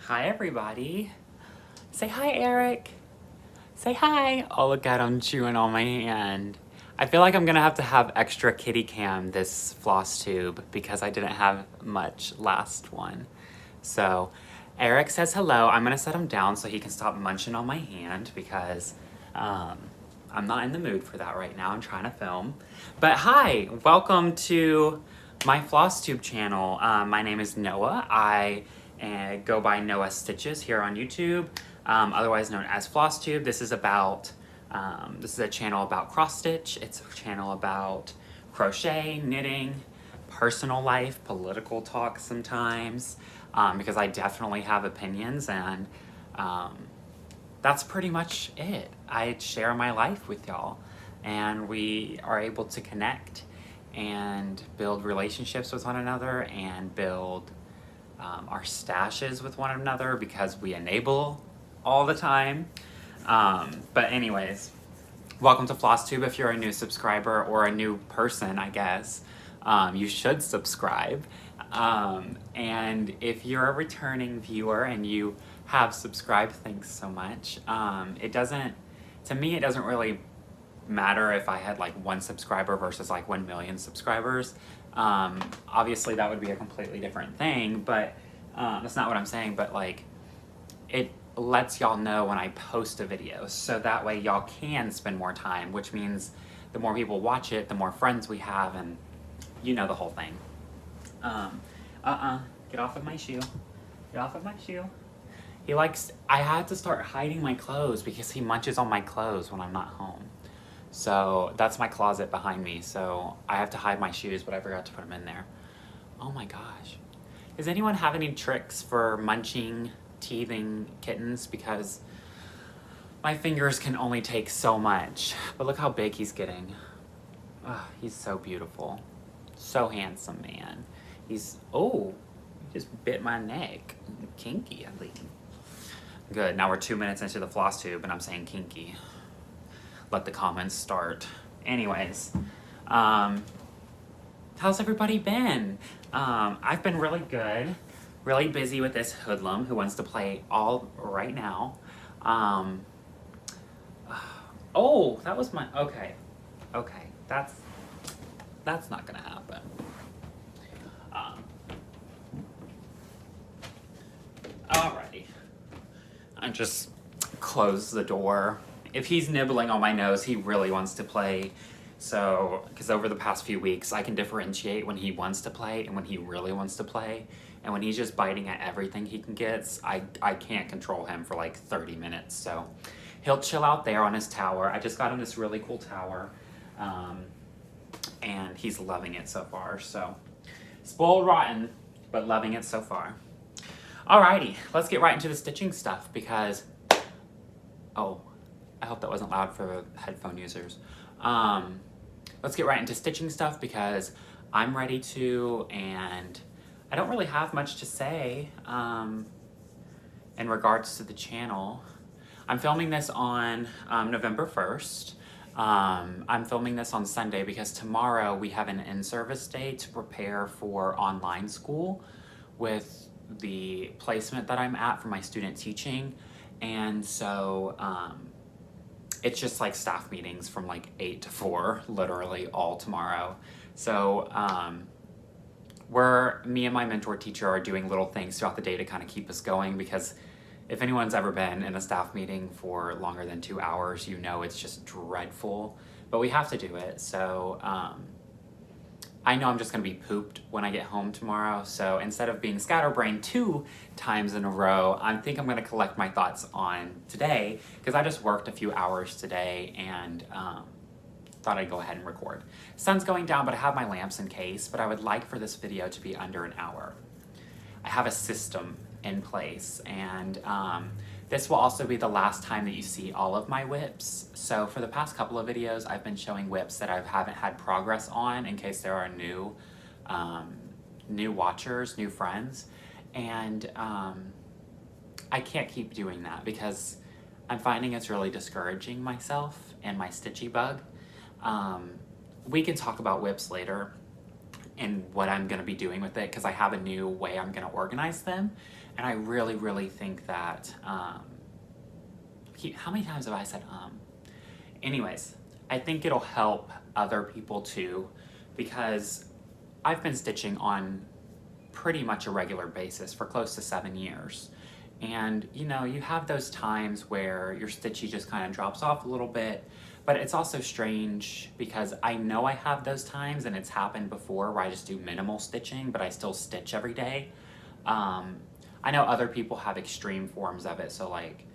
Hi, everybody. Say hi, Eric. Say hi. Oh, look at him chewing on my hand. I feel like I'm gonna have to have extra kitty cam this Flosstube because I didn't have much last one. So, Eric says hello. I'm gonna set him down so he can stop munching on my hand because I'm not in the mood for that right now. I'm trying to film. But hi, welcome to my Flosstube channel. My name is Noah. I go by Noah Stitches here on YouTube, otherwise known as Flosstube. This is a channel about cross stitch. It's a channel about crochet, knitting, personal life, political talk sometimes, because I definitely have opinions, and that's pretty much it. I share my life with y'all, and we are able to connect and build relationships with one another and build our stashes with one another because we enable all the time. But anyways, welcome to Flosstube. If you're a new subscriber or a new person, I guess, you should subscribe. And if you're a returning viewer and you have subscribed, thanks so much. To me, it doesn't really matter if I had like 1 subscriber versus like 1 million subscribers. Obviously that would be a completely different thing, but that's not what I'm saying. But like, it lets y'all know when I post a video, so that way y'all can spend more time, which means the more people watch it, the more friends we have, and you know the whole thing. Get off of my shoe. Get off of my shoe. I had to start hiding my clothes because he munches on my clothes when I'm not home. So that's my closet behind me, so I have to hide my shoes, but I forgot to put them in there. Oh my gosh. Does anyone have any tricks for munching, teething kittens? Because my fingers can only take so much. But look how big he's getting. Oh, he's so beautiful. So handsome, man. Oh, he just bit my neck. Kinky, I think. Good, now we're 2 minutes into the Flosstube and I'm saying kinky. Let the comments start. Anyways, how's everybody been? I've been really good, really busy with this hoodlum who wants to play all right now. Oh, that was my, okay, that's not gonna happen. Alrighty, I just closed the door. If he's nibbling on my nose, he really wants to play. So, because over the past few weeks, I can differentiate when he wants to play and when he really wants to play. And when he's just biting at everything he can get, I can't control him for like 30 minutes. So, he'll chill out there on his tower. I just got him this really cool tower. And he's loving it so far. So, spoiled rotten, but loving it so far. Alrighty, let's get right into the stitching stuff because... Oh, I hope that wasn't loud for headphone users. Let's get right into stitching stuff because I'm ready to, and I don't really have much to say in regards to the channel. I'm filming this on November 1st. I'm filming this on Sunday because tomorrow we have an in-service day to prepare for online school with the placement that I'm at for my student teaching. And so it's just like staff meetings from like 8 to 4, literally all tomorrow. So me and my mentor teacher are doing little things throughout the day to kind of keep us going, because if anyone's ever been in a staff meeting for longer than 2 hours, you know it's just dreadful, but we have to do it. So I know I'm just gonna be pooped when I get home tomorrow, so instead of being scatterbrained 2 times in a row, I think I'm gonna collect my thoughts on today, because I just worked a few hours today and thought I'd go ahead and record. Sun's going down, but I have my lamps in case, but I would like for this video to be under an hour. I have a system in place, and this will also be the last time that you see all of my WIPs. So for the past couple of videos, I've been showing WIPs that I haven't had progress on in case there are new watchers, new friends. And I can't keep doing that because I'm finding it's really discouraging myself and my stitchy bug. We can talk about WIPs later. and what I'm going to be doing with it, because I have a new way I'm going to organize them. And I really, really think that, how many times have I said Anyways, I think it'll help other people too, because I've been stitching on pretty much a regular basis for close to 7 years. And you know, you have those times where your stitchy just kind of drops off a little bit, but it's also strange because I know I have those times, and it's happened before where I just do minimal stitching, but I still stitch every day. I know other people have extreme forms of it, so like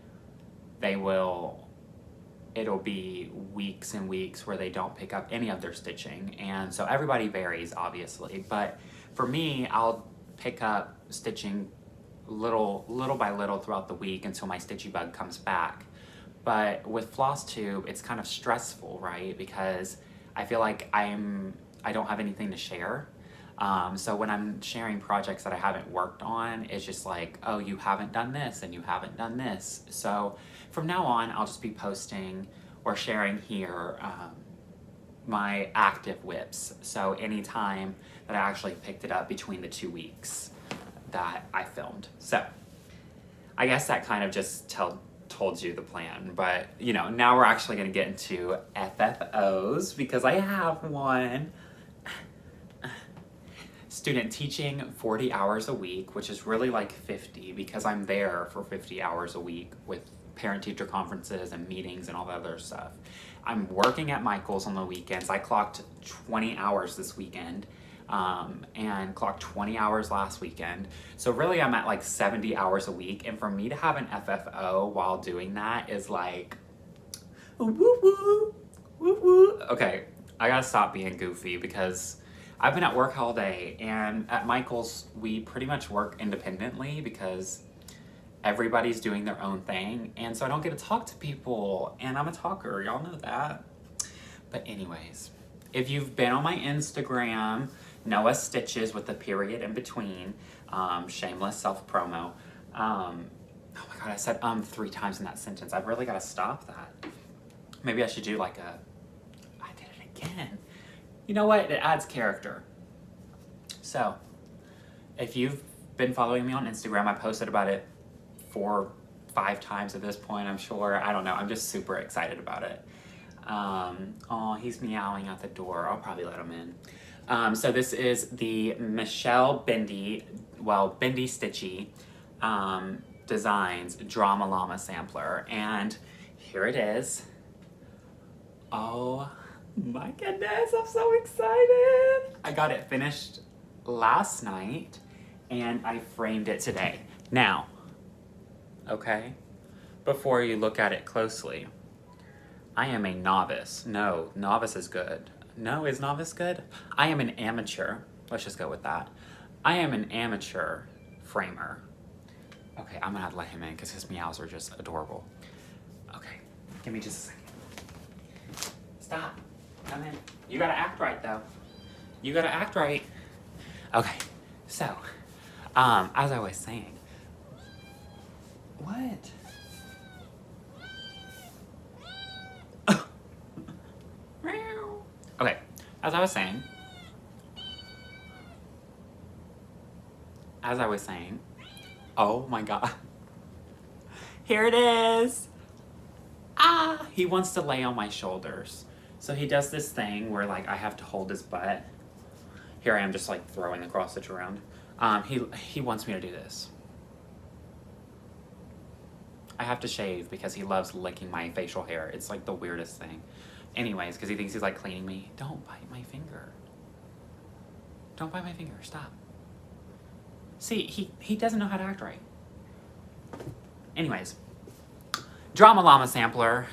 it'll be weeks and weeks where they don't pick up any of their stitching, and so everybody varies obviously, but for me, I'll pick up stitching little by little throughout the week until my stitchy bug comes back. But with Flosstube, it's kind of stressful, right? Because I feel like I don't have anything to share. So when I'm sharing projects that I haven't worked on, it's just like, oh, you haven't done this and you haven't done this. So from now on, I'll just be posting or sharing here my active WIPs. So anytime that I actually picked it up between the 2 weeks that I filmed. So I guess that kind of just told you the plan, but you know, now we're actually going to get into FFOs because I have one. Student teaching 40 hours a week, which is really like 50 because I'm there for 50 hours a week with parent-teacher conferences and meetings and all that other stuff. I'm working at Michael's on the weekends. I clocked 20 hours this weekend and clocked 20 hours last weekend. So really I'm at like 70 hours a week, and for me to have an FFO while doing that is like, woo woo, woo woo. Okay, I gotta stop being goofy because I've been at work all day, and at Michael's we pretty much work independently because everybody's doing their own thing, and so I don't get to talk to people, and I'm a talker, y'all know that. But anyways, if you've been on my Instagram, Noah Stitches with the period in between, shameless self-promo. Oh my god, I said 3 times in that sentence. I've really got to stop that. Maybe I should do like I did it again. You know what? It adds character. So, if you've been following me on Instagram, I posted about it 4 or 5 times at this point, I'm sure. I don't know. I'm just super excited about it. Oh, he's meowing at the door. I'll probably let him in. So this is the Michelle Bendy Stitchy Designs Drama Llama Sampler. And here it is. Oh my goodness, I'm so excited. I got it finished last night and I framed it today. Now, okay, before you look at it closely, I am a novice. No, novice is good. No, is novice good? I am an amateur. Let's just go with that. I am an amateur framer. Okay, I'm gonna have to let him in because his meows are just adorable. Okay, give me just a second. Stop. Come in. You gotta act right though. You gotta act right. Okay, so, as I was saying, what? Okay, as I was saying, oh my god. Here it is. Ah, he wants to lay on my shoulders. So he does this thing where like I have to hold his butt. Here I am just like throwing the cross stitch around. He wants me to do this. I have to shave because he loves licking my facial hair. It's like the weirdest thing. Anyways, because he thinks he's like cleaning me. Don't bite my finger. Don't bite my finger, stop. See, he doesn't know how to act right. Anyways, Drama Llama Sampler.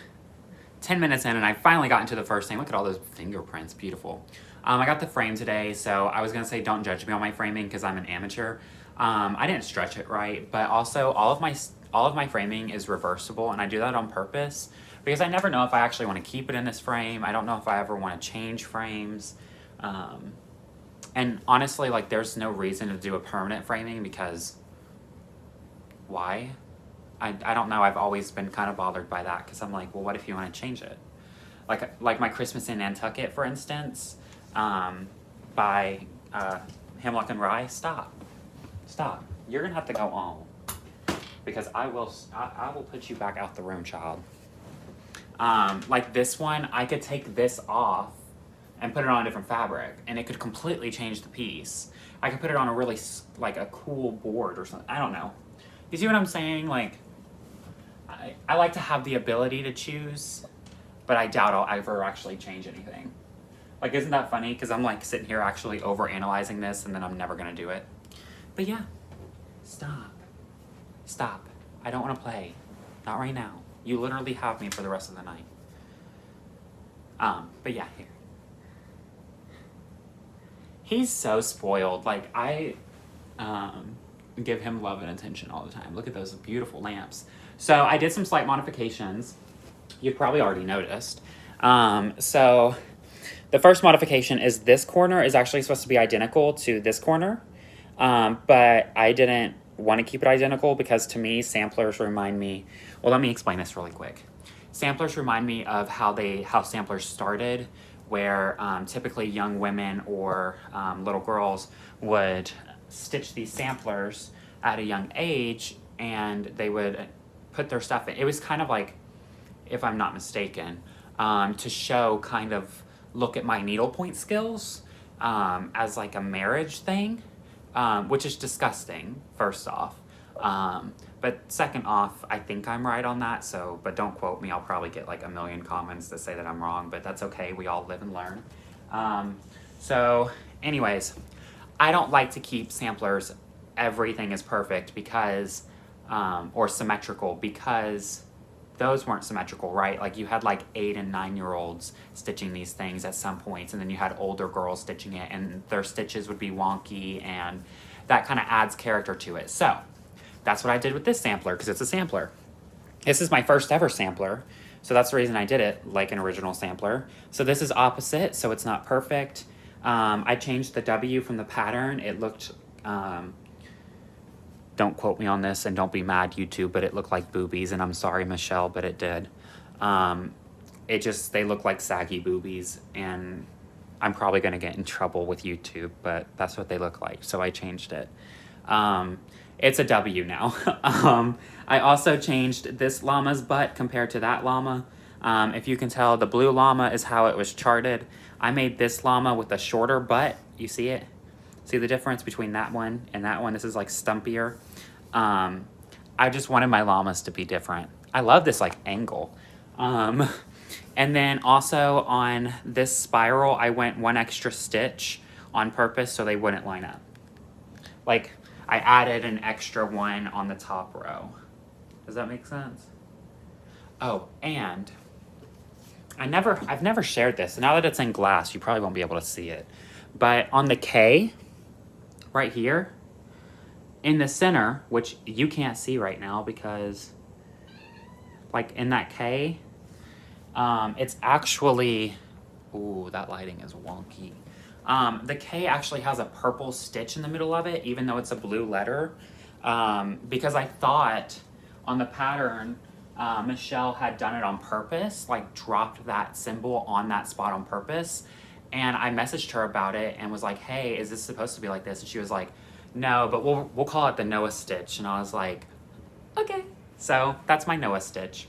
10 minutes in and I finally got into the first thing. Look at all those fingerprints, beautiful. I got the frame today, so I was gonna say don't judge me on my framing because I'm an amateur. I didn't stretch it right, but also all of my framing is reversible, and I do that on purpose because I never know if I actually want to keep it in this frame. I don't know if I ever want to change frames. And honestly, like there's no reason to do a permanent framing because why? I don't know. I've always been kind of bothered by that because I'm like, well, what if you want to change it? Like my Christmas in Nantucket, for instance, by hemlock and rye. Stop. Stop. You're gonna have to go on. Because I will put you back out the room, child. Like this one, I could take this off and put it on a different fabric, and it could completely change the piece. I could put it on a really, like a cool board or something. I don't know. You see what I'm saying? Like, I like to have the ability to choose, but I doubt I'll ever actually change anything. Like, isn't that funny? Because I'm like sitting here actually over-analyzing this, and then I'm never gonna do it. But yeah, stop. Stop. I don't want to play. Not right now. You literally have me for the rest of the night. But yeah, here. He's so spoiled. Like, I give him love and attention all the time. Look at those beautiful lamps. So I did some slight modifications. You've probably already noticed. So the first modification is this corner is actually supposed to be identical to this corner. But I didn't want to keep it identical because to me, samplers remind me, well, let me explain this really quick. Samplers remind me of how samplers started, where typically young women or little girls would stitch these samplers at a young age, and they would put their stuff in. It was kind of like, if I'm not mistaken, to show kind of, look at my needlepoint skills as like a marriage thing, which is disgusting, first off. But second off, I think I'm right on that, so, but don't quote me. I'll probably get like a million comments that say that I'm wrong, but that's okay. We all live and learn. So anyways, I don't like to keep samplers, everything is perfect because, or symmetrical, because those weren't symmetrical, right? Like you had like 8 and 9-year-olds stitching these things at some points, and then you had older girls stitching it, and their stitches would be wonky, and that kind of adds character to it. So that's what I did with this sampler, because it's a sampler. This is my first ever sampler, so that's the reason I did it like an original sampler. So this is opposite, so it's not perfect. I changed the W from the pattern. It looked, don't quote me on this and don't be mad, YouTube, but it looked like boobies, and I'm sorry, Michelle, but it did. They look like saggy boobies, and I'm probably gonna get in trouble with YouTube, but that's what they look like, so I changed it. It's a W now. I also changed this llama's butt compared to that llama. If you can tell, the blue llama is how it was charted. I made this llama with a shorter butt. You see it? See the difference between that one and that one? This is like stumpier. I just wanted my llamas to be different. I love this like angle. And then also on this spiral, I went 1 extra stitch on purpose so they wouldn't line up. Like, I added an extra one on the top row. Does that make sense? Oh, and I've never shared this. Now that it's in glass, you probably won't be able to see it. But on the K, right here, in the center, which you can't see right now because, like in that K, it's actually, ooh, that lighting is wonky. The K actually has a purple stitch in the middle of it, even though it's a blue letter, because I thought on the pattern, Michelle had done it on purpose, like dropped that symbol on that spot on purpose. And I messaged her about it and was like, hey, is this supposed to be like this? And she was like, no, but we'll call it the Noah stitch. And I was like, okay. So that's my Noah stitch.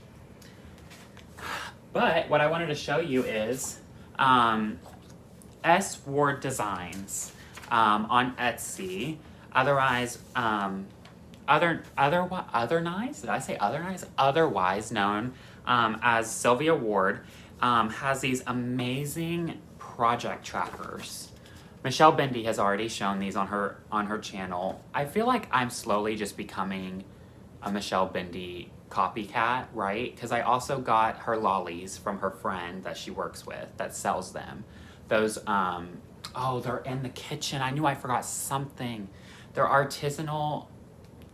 But what I wanted to show you is S Ward Designs on Etsy. Otherwise, otherwise known as Sylvia Ward, has these amazing project trackers. Michelle Bendy has already shown these on her channel. I feel like I'm slowly just becoming a Michelle Bendy copycat, right? Because I also got her lollies from her friend that she works with that sells them. Those, oh, they're in the kitchen. I knew I forgot something. They're artisanal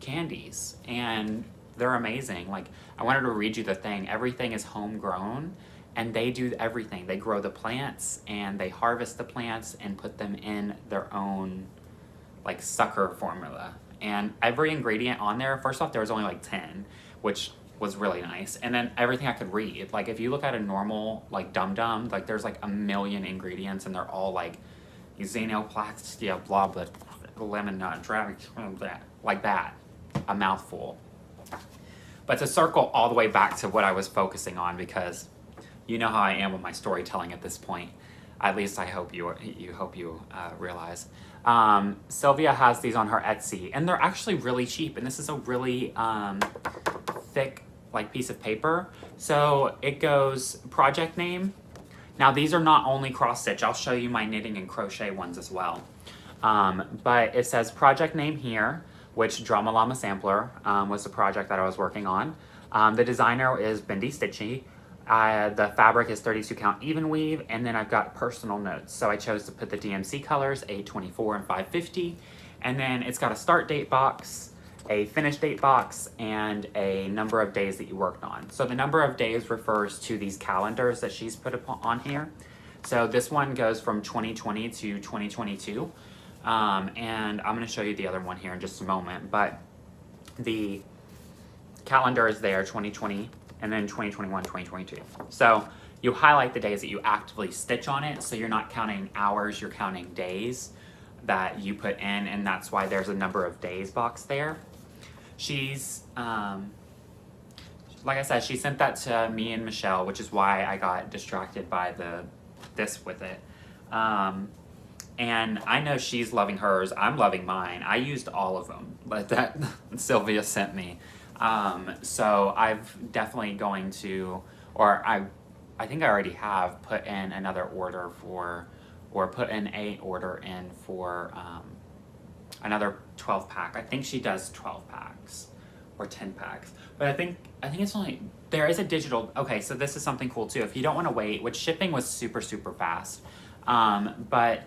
candies, and they're amazing. Like, I wanted to read you the thing. Everything is homegrown, and they do everything. They grow the plants, and they harvest the plants and put them in their own, like, sucker formula. And every ingredient on there, first off, there was only like 10, which was really nice. And then everything I could read. Like, if you look at a normal, like, Dum Dum, like, there's like a million ingredients, and they're all like, xenoplastia, blah, blah, lemon nut, like that, a mouthful. But to circle all the way back to what I was focusing on, because you know how I am with my storytelling at this point. At least I hope you realize. Sylvia has these on her Etsy, and they're actually really cheap. And this is a really thick like piece of paper. So it goes project name. Now these are not only cross stitch. I'll show you my knitting and crochet ones as well. But it says project name here, which Drama Llama Sampler was the project that I was working on. The designer is Bendy Stitchy. The fabric is 32 count even weave, and then I've got personal notes. So I chose to put the DMC colors, 824 and 550, and then it's got a start date box, a finish date box, and a number of days that you worked on. So the number of days refers to these calendars that she's put on here. So this one goes from 2020 to 2022, and I'm going to show you the other one here in just a moment, but the calendar is there, 2020, and then 2021, 2022. So you highlight the days that you actively stitch on it, so you're not counting hours, you're counting days that you put in, and that's why there's a number of days box there. She's, like I said, she sent that to me and Michelle, which is why I got distracted by this with it. And I know she's loving hers, I'm loving mine. I used all of them, but that Sylvia sent me. So I've definitely going to, or I think I already have put in another order for, or put in a order in for another 12 pack. I think she does 12 packs or 10 packs, but I think it's only, there is a digital, okay, so this is something cool too. If you don't want to wait, which shipping was super, super fast, but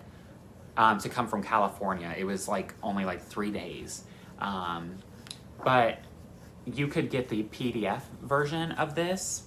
to come from California, it was like only like 3 days. But you could get the PDF version of this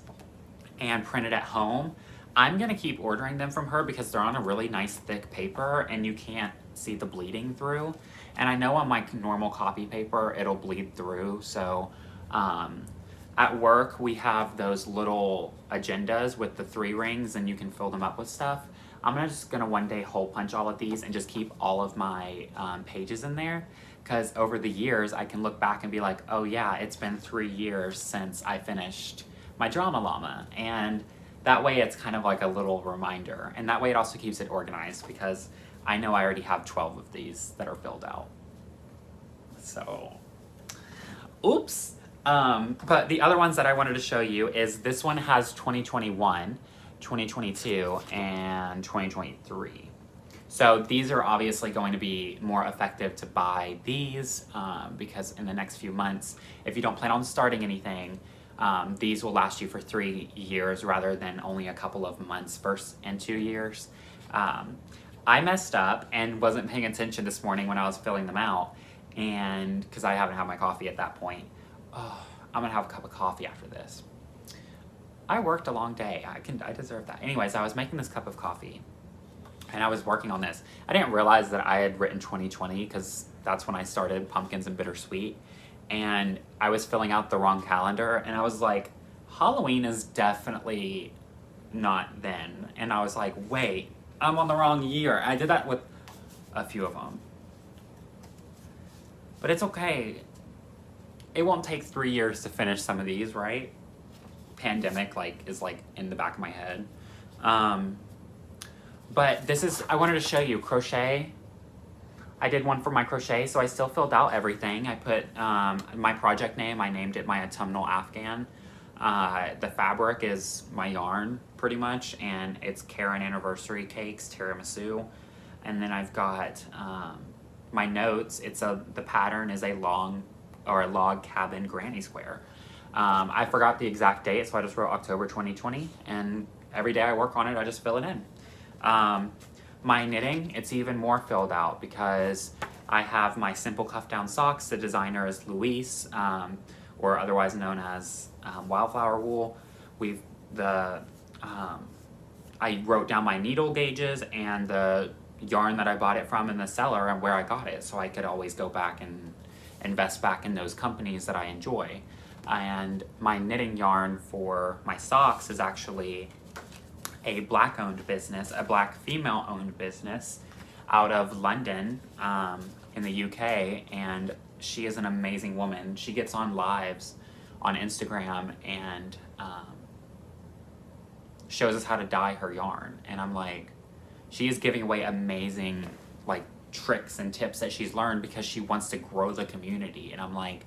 and print it at home. I'm gonna keep ordering them from her because they're on a really nice thick paper and you can't see the bleeding through. And I know on my normal copy paper, it'll bleed through. So at work, we have those little agendas with the 3 rings and you can fill them up with stuff. I'm just gonna one day hole punch all of these and just keep all of my pages in there. Because over the years, I can look back and be like, oh yeah, it's been 3 years since I finished my Drama Llama. And that way it's kind of like a little reminder. And that way it also keeps it organized because I know I already have 12 of these that are filled out. So, oops. But the other ones that I wanted to show you is this one has 2021, 2022, and 2023. So these are obviously going to be more effective to buy these because in the next few months, if you don't plan on starting anything, these will last you for 3 years rather than only a couple of months, first and 2 years. I messed up and wasn't paying attention this morning when I was filling them out, and because I haven't had my coffee at that point. Oh, I'm gonna have a cup of coffee after this. I worked a long day. I deserve that. Anyways, I was making this cup of coffee and I was working on this. I didn't realize that I had written 2020 because that's when I started Pumpkins and Bittersweet. And I was filling out the wrong calendar and I was like, Halloween is definitely not then. And I was like, wait, I'm on the wrong year. I did that with a few of them. But it's okay. It won't take 3 years to finish some of these, right? Pandemic is in the back of my head. But this is, I wanted to show you crochet. I did one for my crochet, so I still filled out everything. I put my project name, I named it my autumnal Afghan. The fabric is my yarn, pretty much, and it's Karen Anniversary Cakes, Tiramisu. And then I've got my notes. The pattern is a log cabin granny square. I forgot the exact date, so I just wrote October 2020, and every day I work on it, I just fill it in. My knitting, it's even more filled out because I have my simple cuff down socks. The designer is Luis, or otherwise known as Wildflower Wool. I wrote down my needle gauges and the yarn that I bought it from in the cellar and where I got it, so I could always go back and invest back in those companies that I enjoy. And my knitting yarn for my socks is actually a black-owned business, a black female-owned business. out of London in the UK, and she is an amazing woman. She gets on lives on Instagram and shows us how to dye her yarn, and I'm like, she is giving away amazing like tricks and tips that she's learned because she wants to grow the community. And I'm like,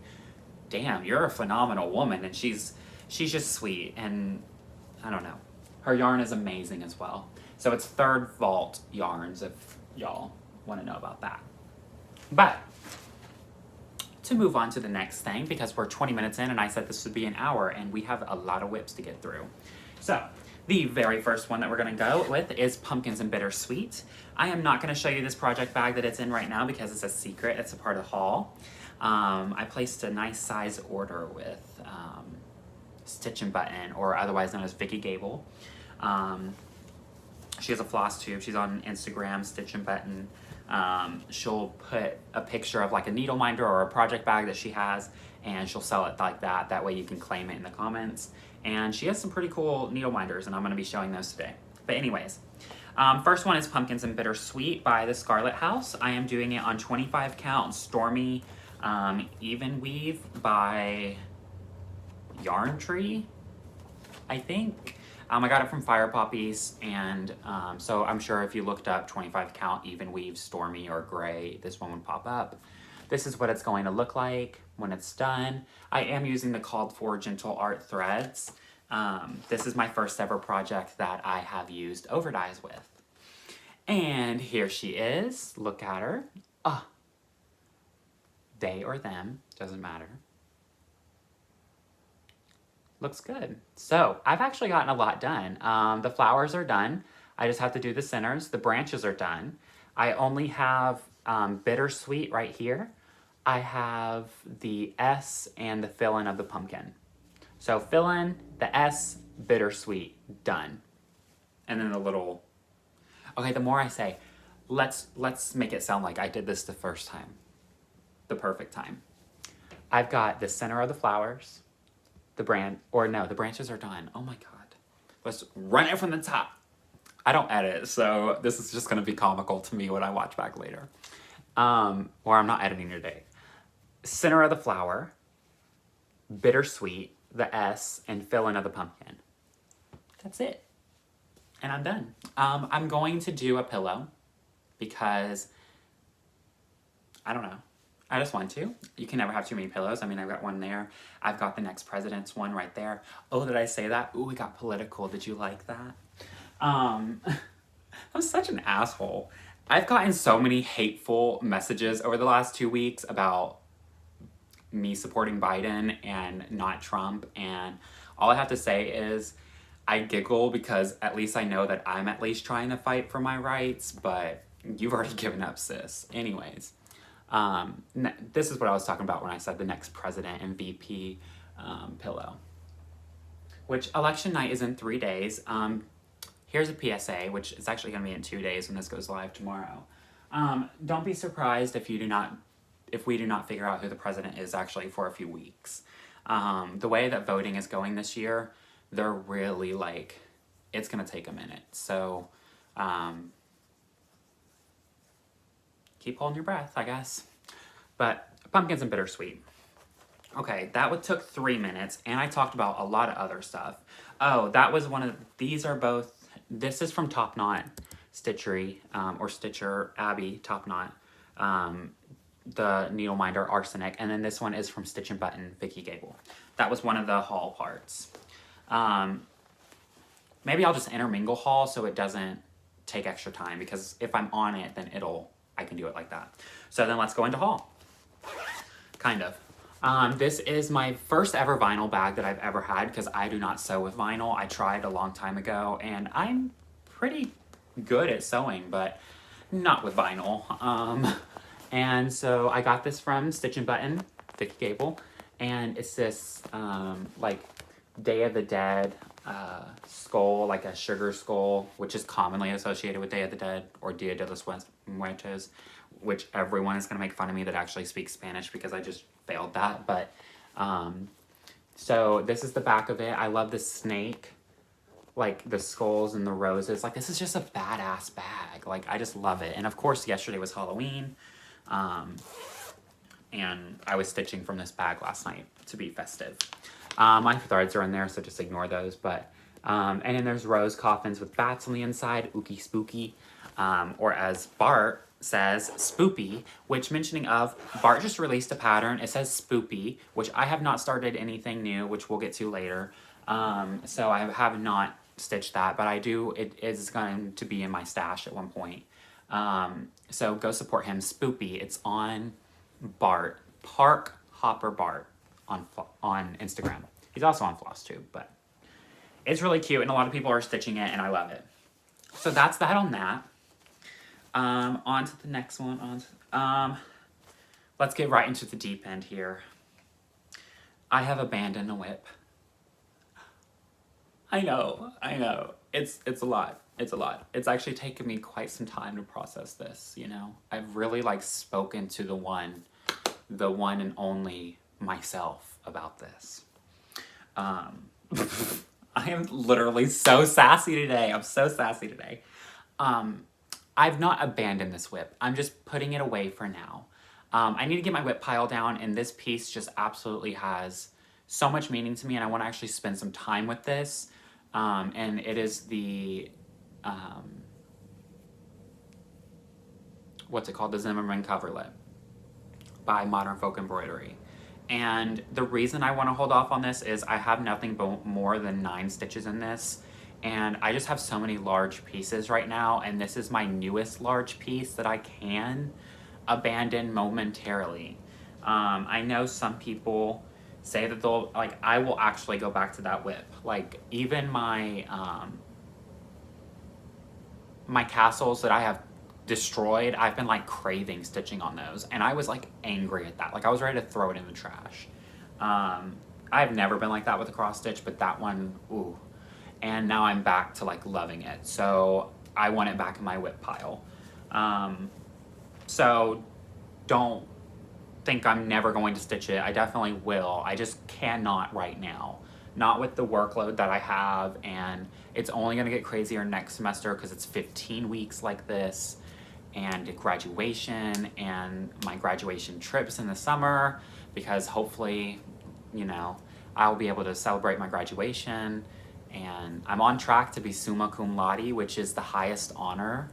damn, you're a phenomenal woman. And she's just sweet, and I don't know, her yarn is amazing as well. So it's Third Vault Yarns if y'all want to know about that. But to move on to the next thing, because we're 20 minutes in and I said this would be an hour, and we have a lot of WIPs to get through. So the very first one that we're going to go with is Pumpkins and Bittersweet. I am not going to show you this project bag that it's in right now because it's a secret. It's a part of the haul. I placed a nice size order with Stitch and Button, or otherwise known as Vicky Gable. She has a Flosstube. She's on Instagram, Stitch and Button. She'll put a picture of like a needle minder or a project bag that she has, and she'll sell it like that. That way you can claim it in the comments. And she has some pretty cool needle minders, and I'm going to be showing those today. But anyways, first one is Pumpkins and Bittersweet by the Scarlet House. I am doing it on 25 count Stormy Even Weave by Yarn Tree, I think. I got it from Fire Poppies, and so I'm sure if you looked up 25 count Even Weave Stormy or Gray, this one would pop up. This is what it's going to look like when it's done. I am using the called for Gentle Art threads. This is my first ever project that I have used overdyes with. And here she is. Look at her. They or them, doesn't matter. Looks good. So I've actually gotten a lot done. The flowers are done. I just have to do the centers. The branches are done. I only have Bittersweet right here. I have the S and the fill-in of the pumpkin. So fill-in, the S, Bittersweet, done. And then the little, okay, the more I say, let's make it sound like I did this the first time. The perfect time. I've got the center of the flowers, the the branches are done. Oh my God. Let's run it from the top. I don't edit, so this is just gonna be comical to me when I watch back later. Or I'm not editing today. Center of the flower, Bittersweet, the S, and fill-in of the pumpkin. That's it. And I'm done. I'm going to do a pillow because, I don't know, I just want to. You can never have too many pillows. I mean, I've got one there. I've got the next president's one right there. Oh, did I say that? Ooh, we got political. Did you like that? I'm such an asshole. I've gotten so many hateful messages over the last 2 weeks about me supporting Biden and not Trump, and all I have to say is I giggle because at least I know that I'm at least trying to fight for my rights, but you've already given up, sis. Anyways, this is what I was talking about when I said the next president and VP pillow, which election night is in 3 days. Here's a PSA, which is actually going to be in 2 days when this goes live tomorrow. Don't be surprised if we do not figure out who the president is actually for a few weeks. The way that voting is going this year, they're really like, it's going to take a minute. So keep holding your breath, I guess. But Pumpkins and Bittersweet. Okay, that took 3 minutes, and I talked about a lot of other stuff. Oh, that was these are both, this is from Top Knot Stitchery, or Stitcher Abby Top Knot. The needle minder Arsenic, and then this one is from Stitch and Button Vicky Gable. That was one of the haul parts. Maybe I'll just intermingle haul so it doesn't take extra time, because if I'm on it, then I can do it like that. So then let's go into haul. Kind of. This is my first ever vinyl bag that I've ever had, because I do not sew with vinyl. I tried a long time ago, and I'm pretty good at sewing, but not with vinyl. And so I got this from Stitch and Button, Vicky Gable, and it's this like Day of the Dead skull, like a sugar skull, which is commonly associated with Day of the Dead or Dia de los Muertos, which everyone is going to make fun of me that actually speaks Spanish because I just failed that. But so this is the back of it. I love this snake like the skulls and the roses. Like, this is just a badass bag. Like, I just love it. And of course, yesterday was Halloween. And I was stitching from this bag last night to be festive. My threads are in there, so just ignore those. But and then there's rose coffins with bats on the inside, ooky spooky. Or as Bart says, spoopy, which, mentioning of, Bart just released a pattern. It says spoopy, which I have not started anything new, which we'll get to later. So I have not stitched that, but I do, it is going to be in my stash at one point. So go support him. Spoopy. It's on Bart, Park Hopper Bart on Instagram. He's also on Flosstube, but it's really cute, and a lot of people are stitching it, and I love it. So that's that on that. On to the next one. Let's get right into the deep end here. I have abandoned a WIP. I know. It's a lot. It's actually taken me quite some time to process this, you know. I've really like spoken to the one and only myself about this. I am literally so sassy today. I'm so sassy today. I've not abandoned this WIP. I'm just putting it away for now. I need to get my WIP pile down, and this piece just absolutely has so much meaning to me, and I want to actually spend some time with this. And it is the, what's it called? The Zimmerman coverlet by Modern Folk Embroidery. And the reason I want to hold off on this is I have nothing but more than 9 stitches in this. And I just have so many large pieces right now, and this is my newest large piece that I can abandon momentarily. I know some people say that they'll, like, I will actually go back to that WIP. Like, even my, my castles that I have destroyed, I've been, like, craving stitching on those. And I was, like, angry at that. Like, I was ready to throw it in the trash. I've never been like that with a cross stitch, but that one, ooh. And now I'm back to, like, loving it. So I want it back in my WIP pile. So don't think I'm never going to stitch it. I definitely will. I just cannot right now. Not with the workload that I have, and it's only going to get crazier next semester because it's 15 weeks like this, and graduation, and my graduation trips in the summer, because hopefully, you know, I'll be able to celebrate my graduation. And I'm on track to be summa cum laude, which is the highest honor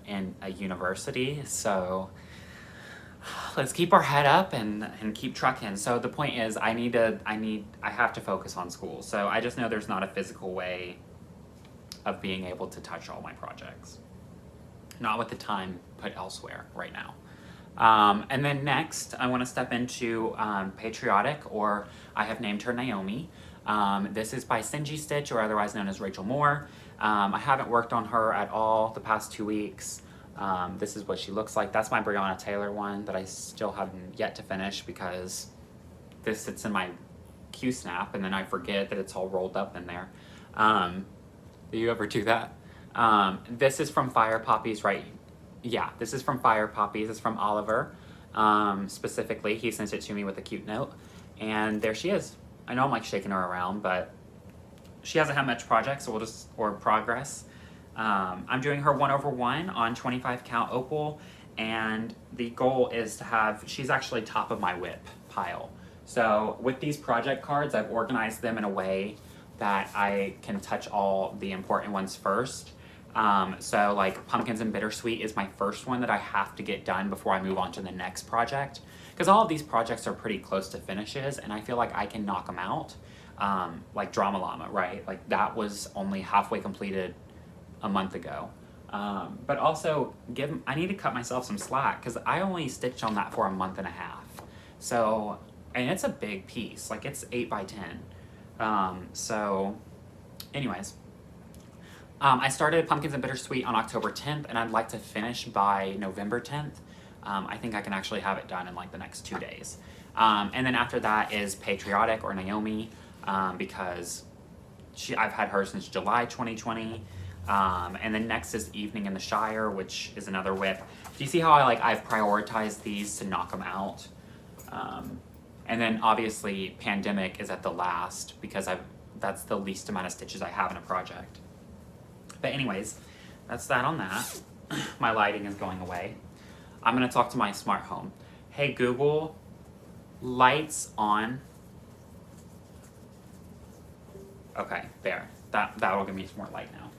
in a university. So let's keep our head up and keep trucking. So the point is, I have to focus on school. So I just know there's not a physical way of being able to touch all my projects. Not with the time put elsewhere right now. And then next, I want to step into Patriotic, or I have named her Naomi. This is by Sinji Stitch, or otherwise known as Rachel Moore. I haven't worked on her at all the past 2 weeks. This is what she looks like. That's my Breonna Taylor one that I still haven't yet to finish because this sits in my Q-snap and then I forget that it's all rolled up in there. Do you ever do that? This is from Fire Poppies, right? Yeah, this is from Fire Poppies. It's from Oliver. Specifically, he sent it to me with a cute note. And there she is. I know I'm like shaking her around, but she hasn't had much project, so we'll just, or progress. I'm doing her 1/1 on 25 count opal, and the goal is to have, she's actually top of my WIP pile. So with these project cards, I've organized them in a way that I can touch all the important ones first. So like Pumpkins and Bittersweet is my first one that I have to get done before I move on to the next project. Because all of these projects are pretty close to finishes, and I feel like I can knock them out. Like Drama Llama, right? Like that was only halfway completed a month ago. But also, I need to cut myself some slack, because I only stitched on that for a month and a half. So, and it's a big piece. Like it's 8 by 10. So, anyways. I started Pumpkins and Bittersweet on October 10th, and I'd like to finish by November 10th. I think I can actually have it done in like the next 2 days. And then after that is Patriotic, or Naomi, because I've had her since July 2020. And then next is Evening in the Shire, which is another WIP. Do you see how I've prioritized these to knock them out? And then obviously Pandemic is at the last, because that's the least amount of stitches I have in a project. But anyways, that's that on that. My lighting is going away. I'm gonna talk to my smart home. Hey Google, lights on. Okay, there. That'll give me some more light now.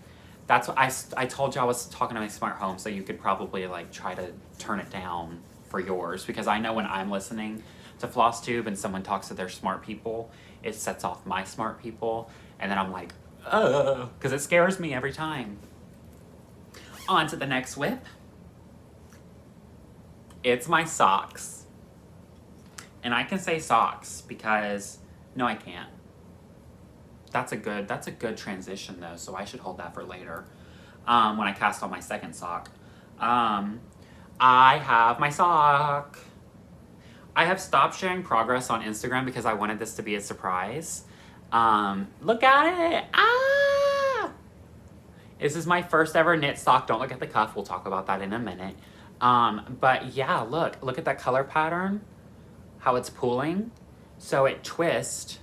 That's what I told you I was talking to my smart home, so you could probably like try to turn it down for yours, because I know when I'm listening to Flosstube and someone talks to their smart people, it sets off my smart people, and then I'm like, because it scares me every time. On to the next WIP. It's my socks. And I can say socks because, no I can't. That's a good transition though, so I should hold that for later. When I cast on my second sock. I have my sock. I have stopped sharing progress on Instagram because I wanted this to be a surprise. Look at it! Ah! This is my first ever knit sock. Don't look at the cuff, we'll talk about that in a minute. But yeah, look at that color pattern, how it's pulling. So it twists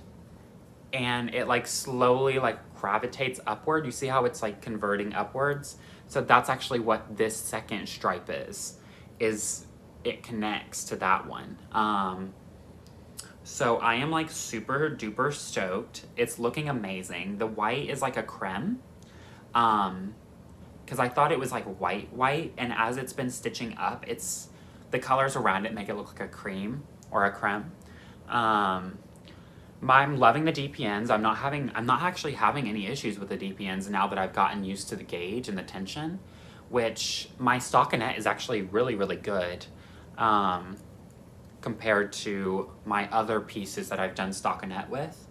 and it like slowly like gravitates upward. You see how it's like converting upwards? So that's actually what this second stripe is it connects to that one. So I am like super duper stoked. It's looking amazing. The white is like a creme. Because I thought it was like white, and as it's been stitching up, the colors around it make it look like a cream or a creme. I'm loving the DPNs. I'm not actually having any issues with the DPNs now that I've gotten used to the gauge and the tension, which my stockinette is actually really, really good compared to my other pieces that I've done stockinette with.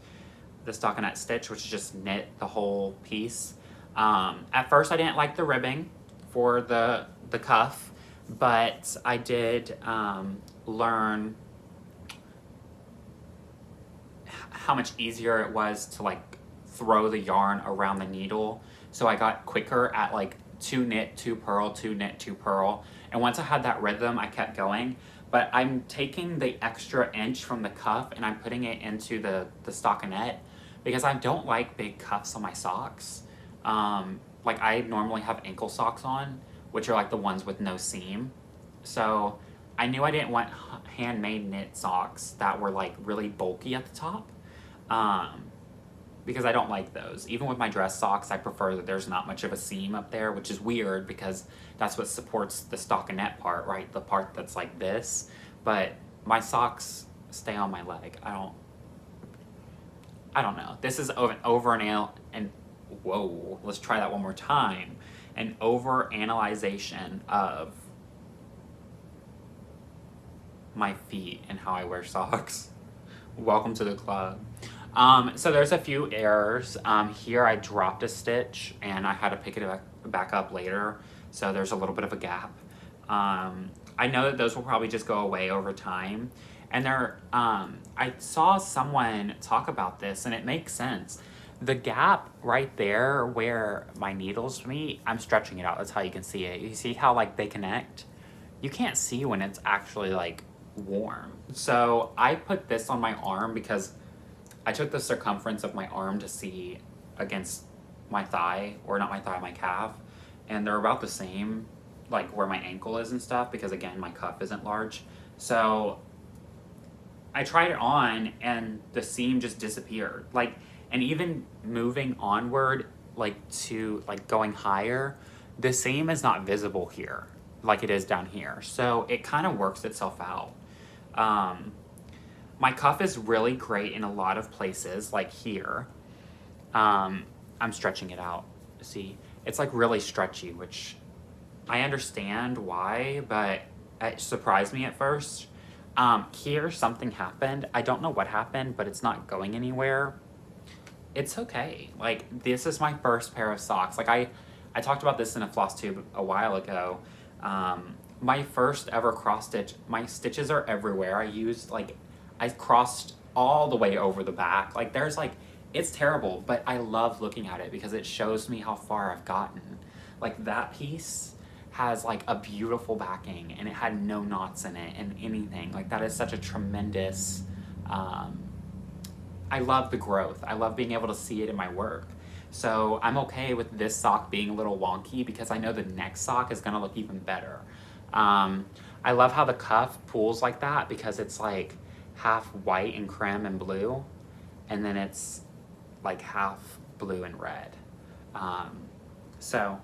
The stockinette stitch, which is just knit the whole piece. At first I didn't like the ribbing for the cuff, but I did learn how much easier it was to like throw the yarn around the needle. So I got quicker at like 2 knit, 2 purl, 2 knit, 2 purl. And once I had that rhythm, I kept going. But I'm taking the extra inch from the cuff and I'm putting it into the stockinette because I don't like big cuffs on my socks. Like I normally have ankle socks on, which are like the ones with no seam. So I knew I didn't want handmade knit socks that were like really bulky at the top. Because I don't like those. Even with my dress socks, I prefer that there's not much of a seam up there, which is weird because that's what supports the stockinette part, right? The part that's like this. But my socks stay on my leg. I don't know. This is and whoa, let's try that one more time. An over-analyzation of my feet and how I wear socks. Welcome to the club. So there's a few errors. Here I dropped a stitch and I had to pick it back up later. So there's a little bit of a gap. I know that those will probably just go away over time. And I saw someone talk about this and it makes sense. The gap right there where my needles meet, I'm stretching it out. That's how you can see it. You see how like they connect? You can't see when it's actually like warm. So I put this on my arm because I took the circumference of my arm to see against my thigh, or not my thigh, my calf, and they're about the same, like where my ankle is and stuff, because again, my cuff isn't large. So I tried it on and the seam just disappeared. Like, and even moving onward, like to like going higher, the seam is not visible here like it is down here. So it kind of works itself out. My cuff is really great in a lot of places, like here. I'm stretching it out. See, it's like really stretchy, which I understand why, but it surprised me at first. Here, something happened. I don't know what happened, but it's not going anywhere. It's okay. Like, this is my first pair of socks. Like, I talked about this in a Flosstube a while ago. My first ever cross stitch, my stitches are everywhere. I crossed all the way over the back. Like, there's like, it's terrible, but I love looking at it because it shows me how far I've gotten. Like, that piece has like a beautiful backing and it had no knots in it and anything. Like, that is such a tremendous, I I love the growth. I love being able to see it in my work. So I'm okay with this sock being a little wonky because I know the next sock is gonna look even better. I love how the cuff pulls like that because it's like half white and creme and blue, and then it's like half blue and red. So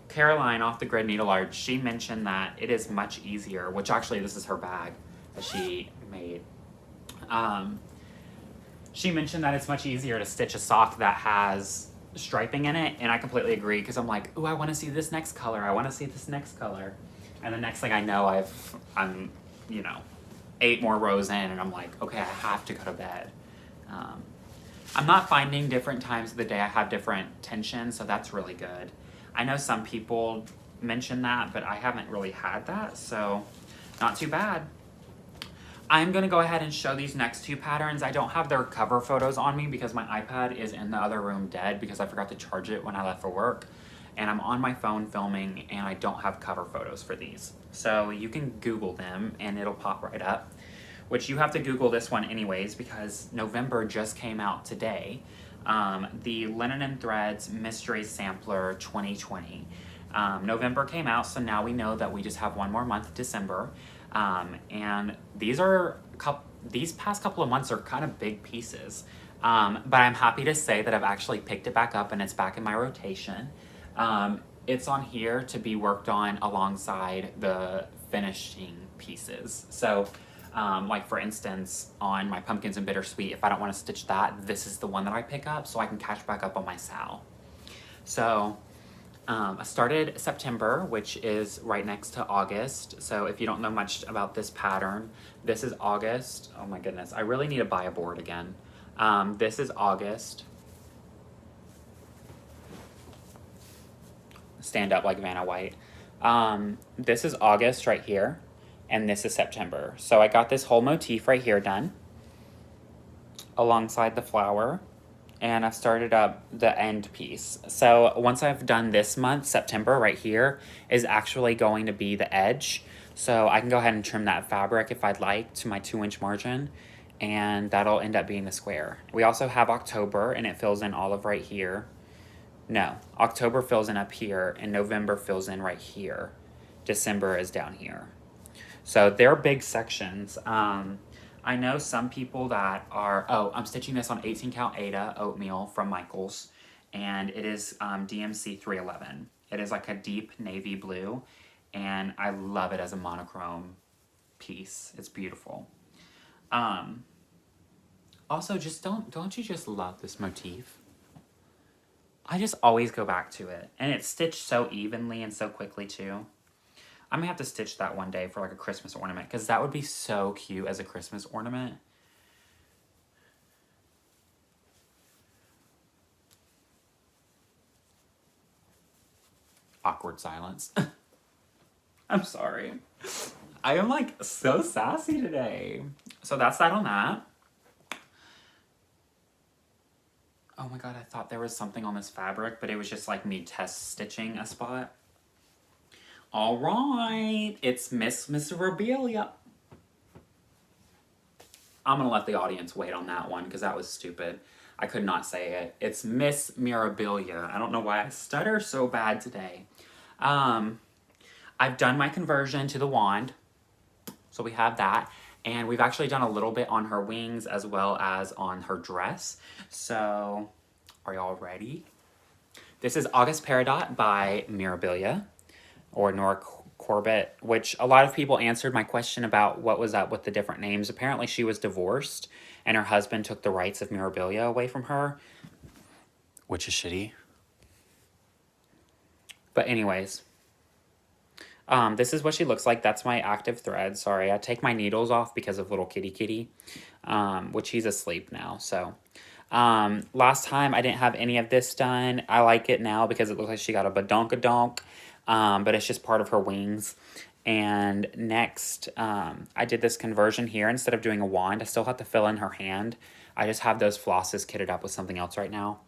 Caroline off the Grid Needle Art, she mentioned that it is much easier, which actually this is her bag that she made. She mentioned that it's much easier to stitch a sock that has striping in it, and I completely agree because I'm like, ooh, I want to see this next color. I want to see this next color. And the next thing I know, I'm, you know, 8 more rows in, and I'm like, okay, I have to go to bed. I'm not finding different times of the day I have different tension, so that's really good. I know some people mention that, but I haven't really had that, so not too bad. I'm gonna go ahead and show these next 2 patterns. I don't have their cover photos on me because my iPad is in the other room dead because I forgot to charge it when I left for work. And I'm on my phone filming and I don't have cover photos for these. So you can Google them and it'll pop right up. Which you have to Google this one anyways because November just came out today. The Linen and Threads Mystery Sampler 2020. November came out, so now we know that we just have one more month, December. And these past couple of months are kind of big pieces. But I'm happy to say that I've actually picked it back up and it's back in my rotation. It's on here to be worked on alongside the finishing pieces. So, like for instance, on my Pumpkins and Bittersweet, if I don't want to stitch that, this is the one that I pick up so I can catch back up on my Sal. So, I started September, which is right next to August. So if you don't know much about this pattern, this is August. Oh my goodness, I really need to buy a board again. This is August. Stand up like Vanna White. This is August right here, and this is September. So I got this whole motif right here done alongside the flower. And I've started up the end piece. So once I've done this month, September right here is actually going to be the edge. So I can go ahead and trim that fabric if I'd like to my 2-inch margin, and that'll end up being the square. We also have October, and it fills in all of right here. No, October fills in up here, and November fills in right here. December is down here. So they're big sections. I know some people that are, I'm stitching this on 18 count Aida oatmeal from Michaels, and it is DMC 311. It is like a deep navy blue, and I love it as a monochrome piece. It's beautiful. Also, just don't you just love this motif? I just always go back to it, and it's stitched so evenly and so quickly too. I'm gonna have to stitch that one day for like a Christmas ornament because that would be so cute as a Christmas ornament. Awkward silence. I'm sorry. I am like so sassy today. So that's that on that. Oh my god, I thought there was something on this fabric, but it was just like me test stitching a spot. All right, it's Miss Mirabilia. I'm gonna let the audience wait on that one because that was stupid. I could not say it. It's Miss Mirabilia. I don't know why I stutter so bad today. I've done my conversion to the wand, so we have that. And we've actually done a little bit on her wings as well as on her dress. So, are y'all ready? This is August Peridot by Mirabilia, or Nora Corbett, which a lot of people answered my question about what was up with the different names. Apparently she was divorced and her husband took the rights of Mirabilia away from her, which is shitty. But anyways, this is what she looks like. That's my active thread. Sorry, I take my needles off because of little kitty, which he's asleep now. So last time I didn't have any of this done. I like it now because it looks like she got a badonkadonk. But it's just part of her wings. And next, I did this conversion here. Instead of doing a wand, I still have to fill in her hand. I just have those flosses kitted up with something else right now.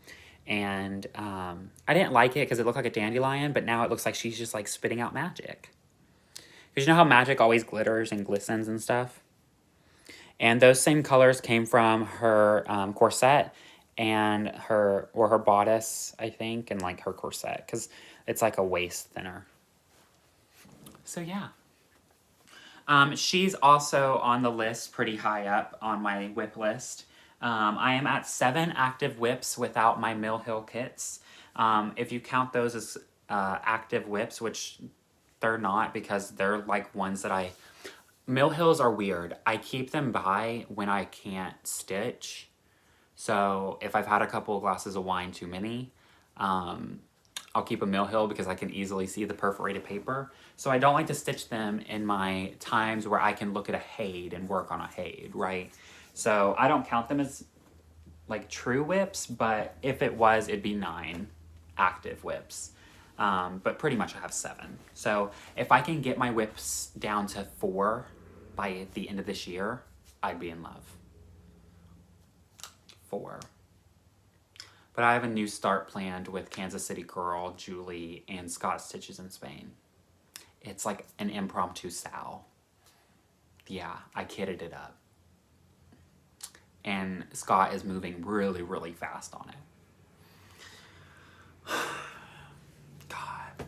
And I didn't like it because it looked like a dandelion, but now it looks like she's just like spitting out magic. Because you know how magic always glitters and glistens and stuff? And those same colors came from her corset and her bodice, I think, and like her corset, because it's like a waist thinner. So yeah. She's also on the list pretty high up on my WIP list. I am at 7 active WIPs without my Mill Hill kits. If you count those as active WIPs, which they're not because they're like ones that I... Mill Hills are weird. I keep them by when I can't stitch. So if I've had a couple of glasses of wine too many, I'll keep a Mill Hill because I can easily see the perforated paper. So I don't like to stitch them in my times where I can look at a Haid and work on a Haid, right? So I don't count them as like true WIPs, but if it was, it'd be 9 active WIPs. But pretty much I have 7. So if I can get my WIPs down to 4 by the end of this year, I'd be in love. 4. But I have a new start planned with Kansas City Girl, Julie, and Scott Stitches in Spain. It's like an impromptu Sal. Yeah, I kidded it up. And Scott is moving really, really fast on it. God.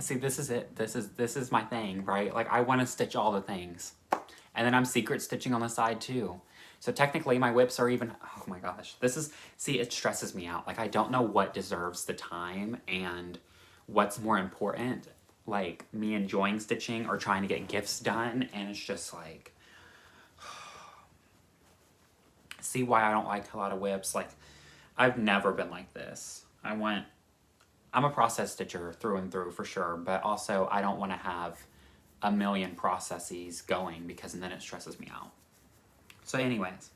See, this is it. This is my thing, right? Like, I want to stitch all the things. And then I'm secret stitching on the side, too. So technically my WIPs are even, oh my gosh, see, it stresses me out. Like, I don't know what deserves the time and what's more important, like me enjoying stitching or trying to get gifts done. And it's just like, see why I don't like a lot of WIPs. Like, I've never been like this. I'm a process stitcher through and through for sure, but also I don't want to have a million processes going because then it stresses me out. So anyways,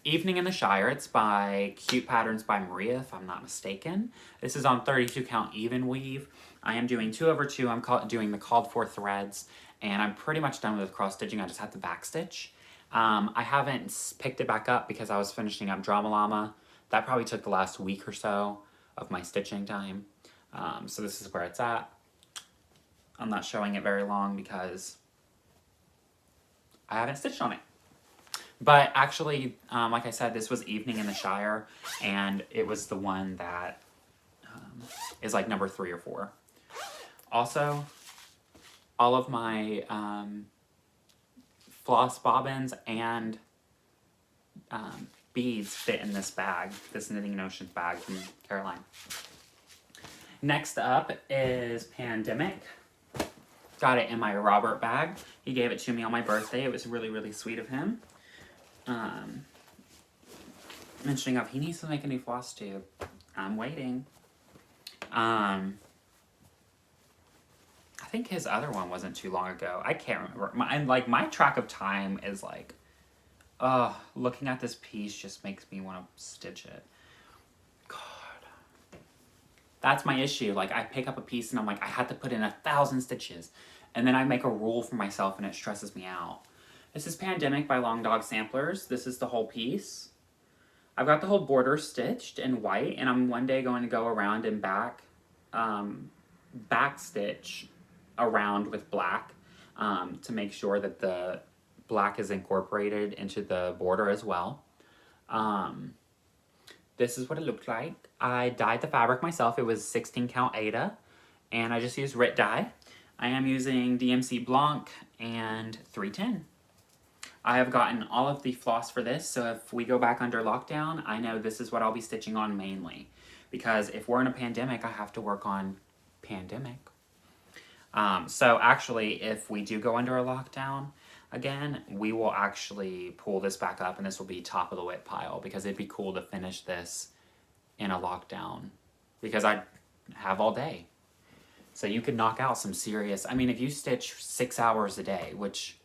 Evening in the Shire, it's by Cute Patterns by Maria, if I'm not mistaken. This is on 32 count even weave. I am doing 2/2. I'm doing the called for threads, and I'm pretty much done with cross stitching. I just have to back stitch. I haven't picked it back up because I was finishing up Drama Llama. That probably took the last week or so of my stitching time. So this is where it's at. I'm not showing it very long because I haven't stitched on it. But actually, like I said, this was Evening in the Shire, and it was the one that is like number 3 or 4. Also, all of my floss bobbins and beads fit in this bag, this Knitting Notions bag from Caroline. Next up is Pandemic. Got it in my Robert bag. He gave it to me on my birthday. It was really, really sweet of him. Mentioning of, he needs to make a new Flosstube. I'm waiting. I think his other one wasn't too long ago. I can't remember. My track of time is like, looking at this piece just makes me want to stitch it. God. That's my issue. Like, I pick up a piece and I'm like, I had to put in 1,000 stitches. And then I make a rule for myself and it stresses me out. This is Pandemic by Long Dog Samplers. This is the whole piece. I've got the whole border stitched in white, and I'm one day going to go around and back stitch around with black to make sure that the black is incorporated into the border as well. This is what it looked like. I dyed the fabric myself. It was 16 count Aida, and I just used Rit dye. I am using DMC Blanc and 310. I have gotten all of the floss for this, so if we go back under lockdown, I know this is what I'll be stitching on mainly. Because if we're in a pandemic, I have to work on Pandemic. So actually, if we do go under a lockdown again, we will actually pull this back up, and this will be top of the WIP pile, because it'd be cool to finish this in a lockdown. Because I have all day. So you could knock out some serious... I mean, if you stitch 6 hours a day, which...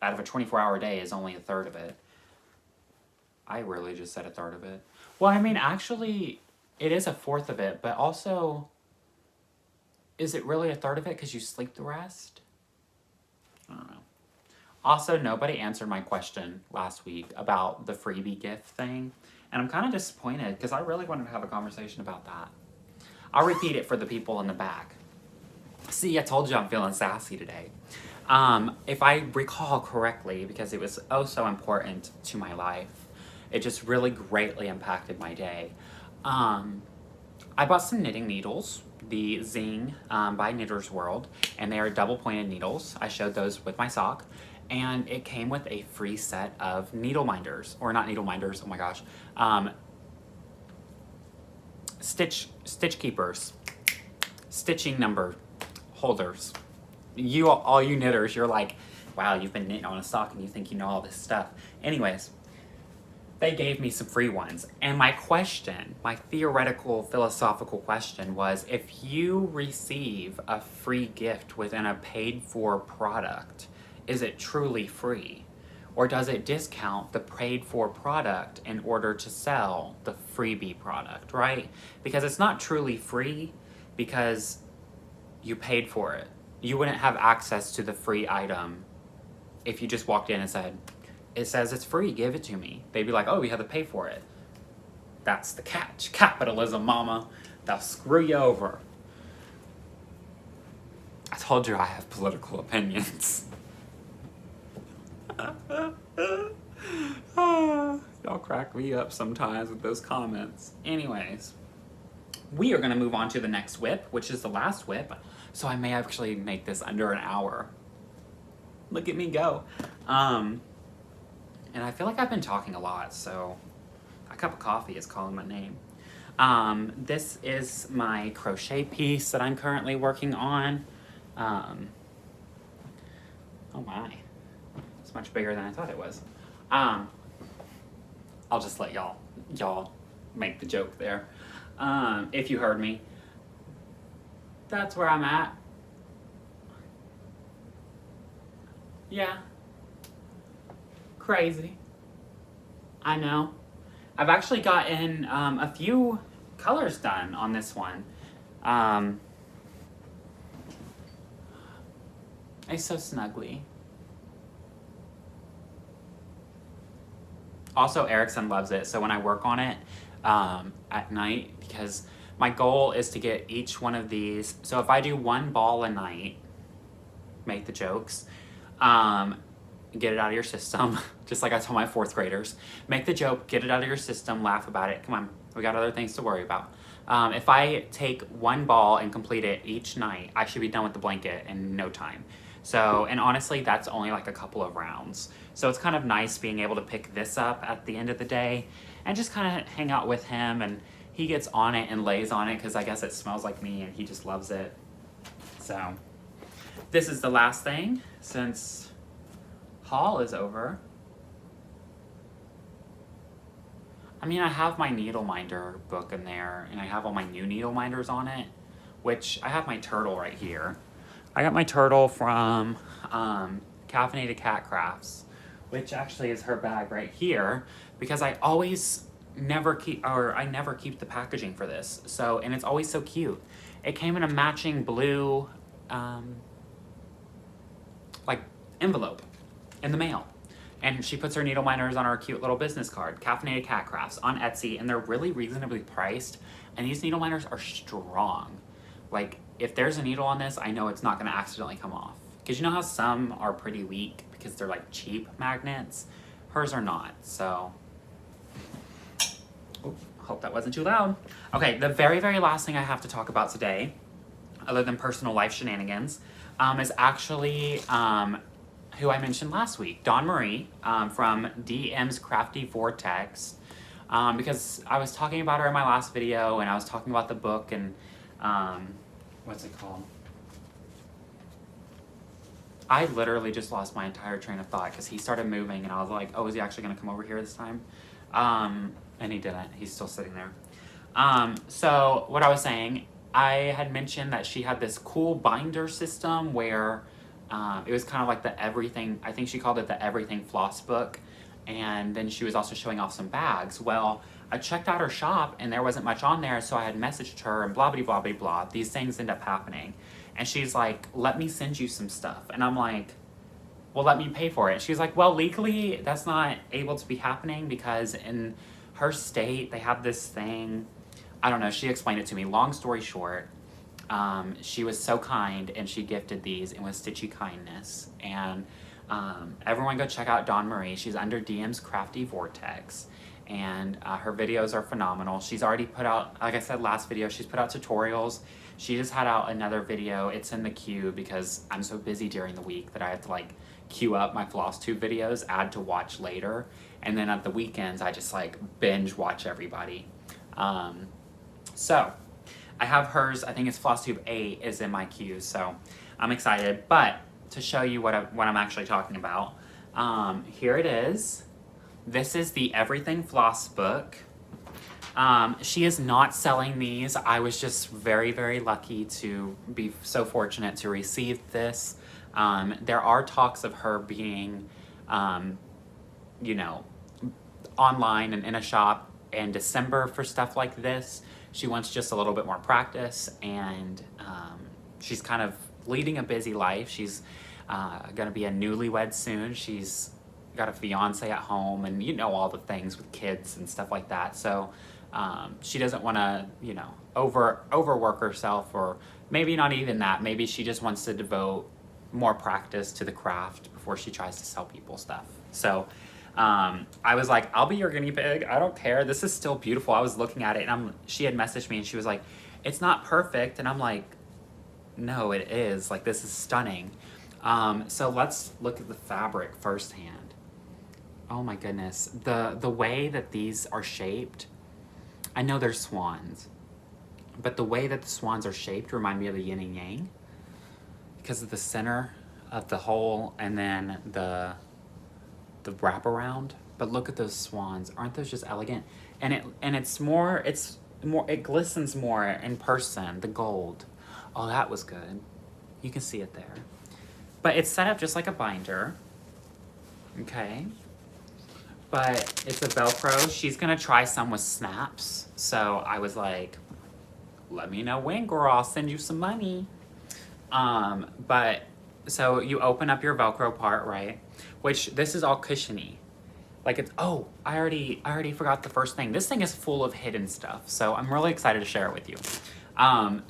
out of a 24-hour day is only 1/3 of it. I really just said 1/3 of it. Well, I mean, actually, it is 1/4 of it, but also, is it really 1/3 of it because you sleep the rest? I don't know. Also, nobody answered my question last week about the freebie gift thing, and I'm kind of disappointed because I really wanted to have a conversation about that. I'll repeat it for the people in the back. See, I told you I'm feeling sassy today. If I recall correctly, because it was oh so important to my life, it just really greatly impacted my day. I bought some knitting needles, the Zing by Knitter's World, and they are double pointed needles. I showed those with my sock, and it came with a free set of needle minders, or not needle minders, oh my gosh, stitch keepers, stitching number holders. You, all you knitters, you're like, wow, you've been knitting on a sock and you think you know all this stuff. Anyways, they gave me some free ones. And my question, my theoretical, philosophical question was, if you receive a free gift within a paid-for product, is it truly free? Or does it discount the paid-for product in order to sell the freebie product, right? Because it's not truly free because you paid for it. You wouldn't have access to the free item if you just walked in and said, it says it's free, give it to me. They'd be like, oh, you have to pay for it. That's the catch. Capitalism, mama. They'll screw you over. I told you I have political opinions. Y'all crack me up sometimes with those comments. Anyways, we are going to move on to the next WIP, which is the last WIP. So I may actually make this under an hour. Look at me go. And I feel like I've been talking a lot, so a cup of coffee is calling my name. This is my crochet piece that I'm currently working on. Oh my, it's much bigger than I thought it was. I'll just let y'all make the joke there. If you heard me. That's where I'm at. Yeah. Crazy. I know. I've actually gotten a few colors done on this one. It's so snuggly. Also, Erickson loves it, so when I work on it at night, because my goal is to get each one of these, so if I do one ball a night, make the jokes, get it out of your system, just like I told my 4th graders. Make the joke, get it out of your system, laugh about it. Come on, we got other things to worry about. If I take one ball and complete it each night, I should be done with the blanket in no time. So, and honestly, that's only like a couple of rounds. So it's kind of nice being able to pick this up at the end of the day and just kind of hang out with him, and he gets on it and lays on it because I guess it smells like me and he just loves it. So this is the last thing since haul is over. I mean, I have my needle minder book in there, and I have all my new needle minders on it, which I have my turtle right here. I got my turtle from Caffeinated Cat Crafts, which actually is her bag right here, because I never keep the packaging for this. So, and it's always so cute. It came in a matching blue, like envelope in the mail. And she puts her needle minders on her cute little business card, Caffeinated Cat Crafts, on Etsy, and they're really reasonably priced. And these needle minders are strong. Like, if there's a needle on this, I know it's not gonna accidentally come off. Because you know how some are pretty weak because they're like cheap magnets? Hers are not, so. Oop, hope that wasn't too loud. Okay, the very, very last thing I have to talk about today, other than personal life shenanigans, is actually who I mentioned last week, Dawn Marie from DM's Crafty Vortex, because I was talking about her in my last video, and I was talking about the book, and what's it called? I literally just lost my entire train of thought because he started moving, and I was like, oh, is he actually going to come over here this time? And he didn't. He's still sitting there. So what I was saying, I had mentioned that she had this cool binder system where it was kind of like the everything, I think she called it the Everything Floss book. And then she was also showing off some bags. Well, I checked out her shop and there wasn't much on there, so I had messaged her and blah, blah, blah, blah, blah. These things end up happening. And she's like, let me send you some stuff. And I'm like, well, let me pay for it. She's like, well, legally, that's not able to be happening because in her state, they have this thing. I don't know. She explained it to me. Long story short, She was so kind, and she gifted these, and with Stitchy Kindness. And everyone go check out Dawn Marie. She's under DM's Crafty Vortex, and her videos are phenomenal. She's already put out, like I said last video, she's put out tutorials. She just had out another video. It's in the queue because I'm so busy during the week that I have to like queue up my Flosstube videos, add to watch later, and then at the weekends I just like binge watch everybody. So I have hers. I think it's Flosstube 8 is in my queue, so I'm excited. But to show you what I'm actually talking about, here it is. This is the Everything Floss book. She is not selling these. I was just very, very lucky to be so fortunate to receive this. There are talks of her being, you know, online and in a shop in December for stuff like this. She wants just a little bit more practice, and she's kind of leading a busy life. She's going to be a newlywed soon. She's got a fiance at home, and you know all the things with kids and stuff like that. So she doesn't want to, you know, overwork herself, or maybe not even that. Maybe she just wants to devote more practice to the craft before she tries to sell people stuff. So I was like, I'll be your guinea pig. I don't care. This is still beautiful. I was looking at it, and she had messaged me, and she was like, it's not perfect. And I'm like, no, it is. Like, this is stunning. So let's look at the fabric firsthand. Oh my goodness. The way that these are shaped, I know they're swans, but the way that the swans are shaped remind me of the yin and yang because of the center of the hole and then the wraparound. But look at those swans. Aren't those just elegant? And it glistens more in person, the gold. Oh, that was good. You can see it there. But it's set up just like a binder. Okay. But it's a Velcro. She's gonna try some with snaps. So I was like, let me know when, girl, I'll send you some money. But so you open up your Velcro part, right? Which this is all cushiony. Like it's, oh, I already forgot the first thing. This thing is full of hidden stuff. So I'm really excited to share it with you.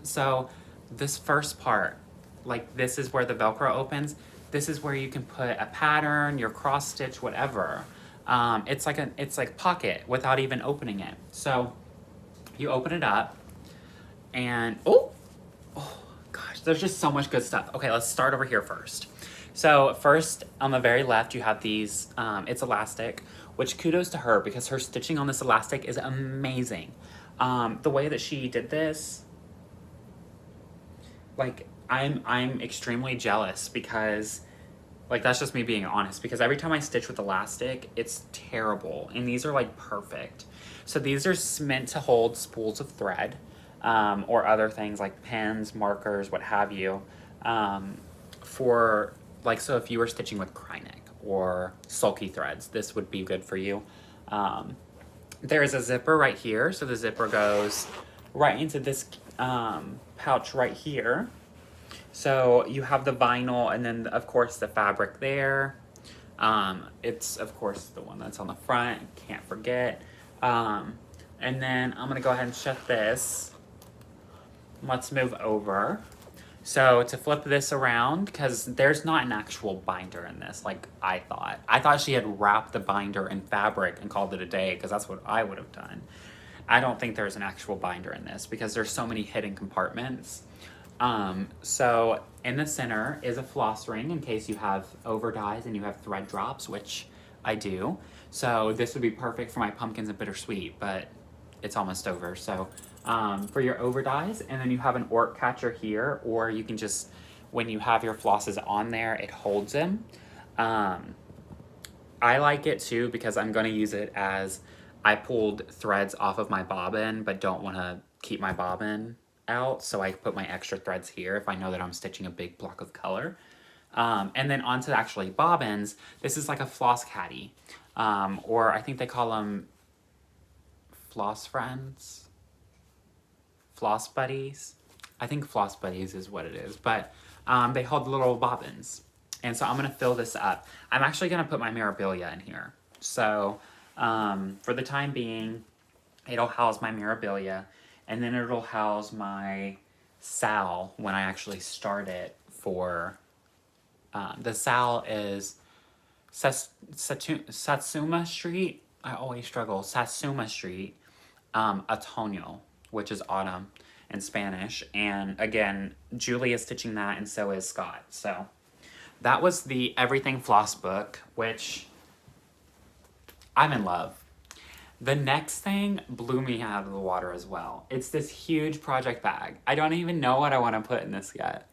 So this first part, like this is where the Velcro opens. This is where you can put a pattern, your cross stitch, whatever. It's like pocket without even opening it. So you open it up and, oh gosh, there's just so much good stuff. Okay, let's start over here first. So first on the very left, you have these, it's elastic, which kudos to her because her stitching on this elastic is amazing. The way that she did this, like I'm extremely jealous because like, that's just me being honest, because every time I stitch with elastic, it's terrible. And these are like perfect. So these are meant to hold spools of thread, or other things like pens, markers, what have you. For like, so if you were stitching with Krynic or sulky threads, this would be good for you. There is a zipper right here. So the zipper goes right into this pouch right here. So you have the vinyl and then of course the fabric there. It's of course the one that's on the front, can't forget. And then I'm gonna go ahead and shut this. Let's move over. So to flip this around, because there's not an actual binder in this like I thought. I thought she had wrapped the binder in fabric and called it a day, because that's what I would have done. I don't think there's an actual binder in this because there's so many hidden compartments. So in the center is a floss ring in case you have over dyes and you have thread drops, which I do. So this would be perfect for my pumpkins and bittersweet, but it's almost over. So for your over dyes, and then you have an orc catcher here, or you can just, when you have your flosses on there, it holds them. I like it too because I'm going to use it as I pulled threads off of my bobbin, but don't want to keep my bobbin out, so I put my extra threads here if I know that I'm stitching a big block of color. And then onto actually bobbins, this is like a Floss Caddy, or I think they call them floss friends, floss buddies. I think floss buddies is what it is, but they hold little bobbins. And so I'm gonna fill this up. I'm actually gonna put my memorabilia in here. So for the time being, it'll house my memorabilia, and then it'll house my SAL when I actually start it for, the SAL is Satsuma Street. I always struggle. Satsuma Street, Otoño, which is autumn in Spanish. And again, Julie is stitching that, and so is Scott. So that was the Everything Floss book, which I'm in love. The next thing blew me out of the water as well. It's this huge project bag. I don't even know what I want to put in this yet.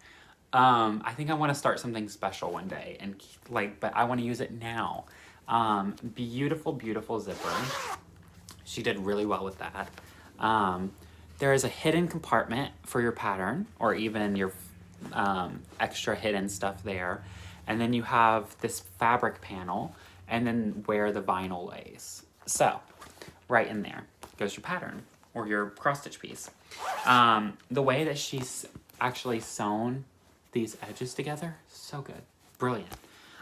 I think I want to start something special one day, and like, but I want to use it now. Beautiful, beautiful zipper. She did really well with that. There is a hidden compartment for your pattern, or even your extra hidden stuff there. And then you have this fabric panel, and then where the vinyl lays. So, right in there goes your pattern, or your cross-stitch piece. The way that she's actually sewn these edges together, so good. Brilliant.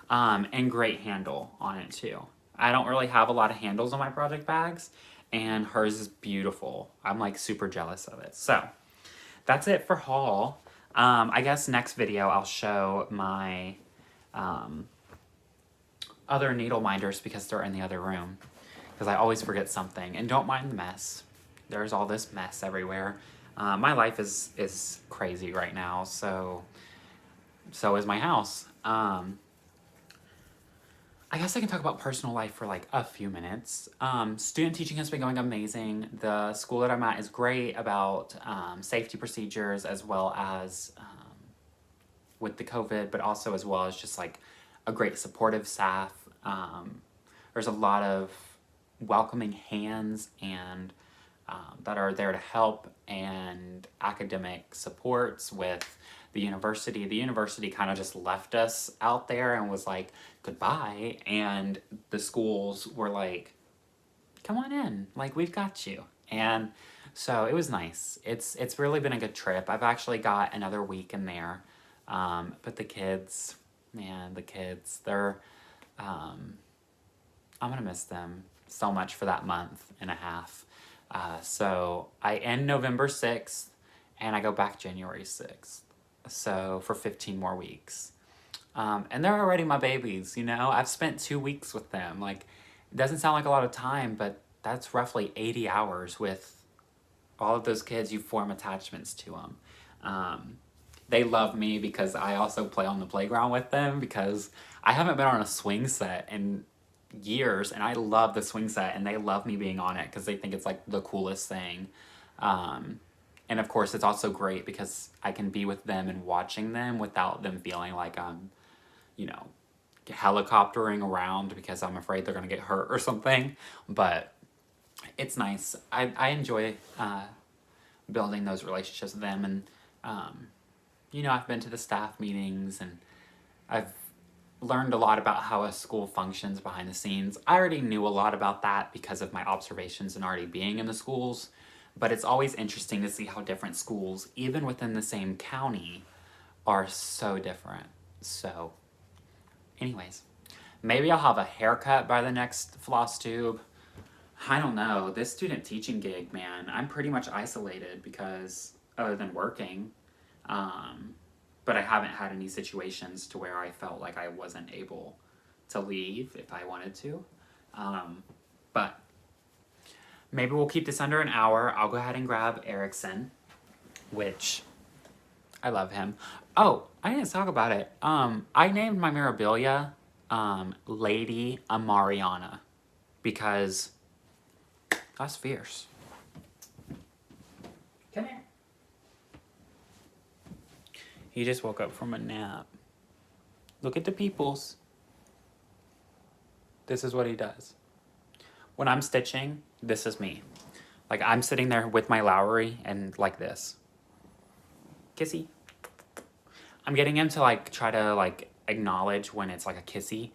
And great handle on it too. I don't really have a lot of handles on my project bags, and hers is beautiful. I'm like super jealous of it. So that's it for haul. I guess next video I'll show my other needle minders because they're in the other room, because I always forget something. And don't mind the mess. There's all this mess everywhere. My life is crazy right now, so is my house. I guess I can talk about personal life for like a few minutes. Student teaching has been going amazing. The school that I'm at is great about safety procedures, as well as with the COVID, but also as well as just like a great supportive staff. There's a lot of welcoming hands and that are there to help, and academic supports with the university. The university kind of just left us out there and was like, goodbye. And the schools were like, come on in, like, we've got you. And so it was nice. It's really been a good trip. I've actually got another week in there. But the kids, man, they're, I'm gonna miss them so much for that month and a half. So I end November 6th, and I go back January 6th. So for 15 more weeks. And they're already my babies, you know? I've spent 2 weeks with them. Like, it doesn't sound like a lot of time, but that's roughly 80 hours with all of those kids. You form attachments to them. They love me because I also play on the playground with them, because I haven't been on a swing set in years, and I love the swing set, and they love me being on it because they think it's like the coolest thing. And of course, it's also great because I can be with them and watching them without them feeling like I'm, you know, helicoptering around because I'm afraid they're going to get hurt or something. But it's nice. I enjoy building those relationships with them. And, you know, I've been to the staff meetings, and I've learned a lot about how a school functions behind the scenes. I already knew a lot about that because of my observations and already being in the schools. But it's always interesting to see how different schools, even within the same county, are so different. So, anyways, maybe I'll have a haircut by the next Flosstube. I don't know. This student teaching gig, man, I'm pretty much isolated because, other than working, but I haven't had any situations to where I felt like I wasn't able to leave if I wanted to. But maybe we'll keep this under an hour. I'll go ahead and grab Erickson, which I love him. Oh, I didn't talk about it. I named my Mirabilia Lady Amariana because that's fierce. Come here. He just woke up from a nap. Look at the peoples. This is what he does. When I'm stitching, this is me. Like, I'm sitting there with my Lowry and like this. Kissy. I'm getting him to like try to like acknowledge when it's like a kissy.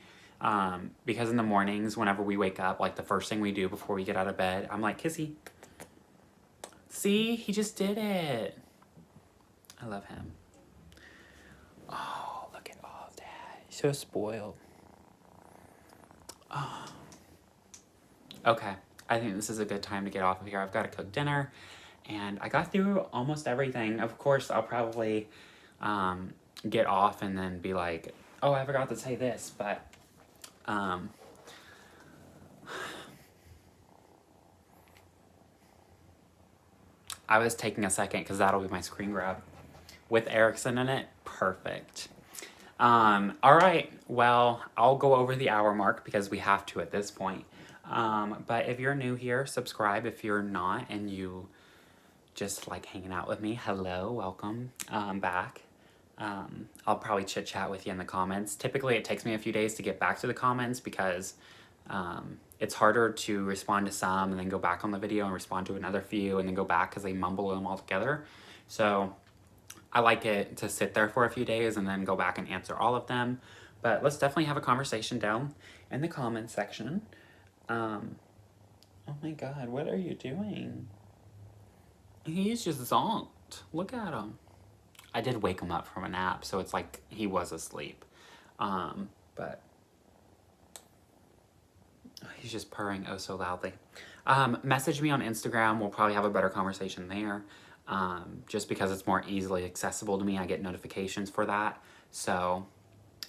Because in the mornings, whenever we wake up, like the first thing we do before we get out of bed, I'm like, kissy. See, he just did it. I love him. Oh, look at all of that. He's so spoiled. Oh. Okay, I think this is a good time to get off of here. I've got to cook dinner, And I got through almost everything. Of course, I'll probably get off and then be like, oh, I forgot to say this, but I was taking a second because that'll be my screen grab. With Erickson in it, perfect. All right, well, I'll go over the hour mark because we have to at this point. But if you're new here, subscribe. If you're not and you just like hanging out with me, hello, welcome back. I'll probably chit chat with you in the comments. Typically, it takes me a few days to get back to the comments because it's harder to respond to some and then go back on the video and respond to another few and then go back because they mumble them all together. So I like it to sit there for a few days and then go back and answer all of them. But let's definitely have a conversation down in the comments section. Oh my god, what are you doing? He's just zonked. Look at him. I did wake him up from a nap, so it's like he was asleep. But he's just purring oh so loudly. Message me on Instagram. We'll probably have a better conversation there. Just because it's more easily accessible to me. I get notifications for that. So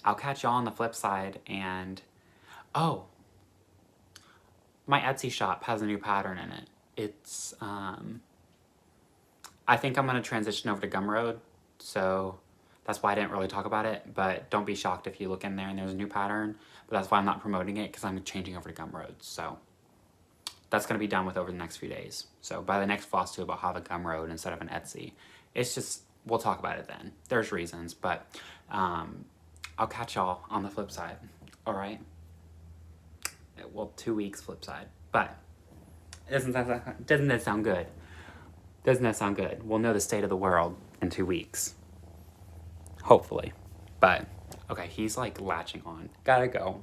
I'll catch y'all on the flip side. And oh, my Etsy shop has a new pattern in it. It's I think I'm going to transition over to Gumroad, so that's why I didn't really talk about it, but don't be shocked if you look in there and there's a new pattern, but that's why I'm not promoting it, because I'm changing over to Gumroad, so that's going to be done with over the next few days. So by the next Flosstube, I'll have a Gumroad instead of an Etsy. It's just, we'll talk about it then. There's reasons, but I'll catch y'all on the flip side, all right? Well, 2 weeks flip side, but doesn't that sound good? Doesn't that sound good? We'll know the state of the world in 2 weeks. Hopefully. But, okay, he's like latching on. Gotta go.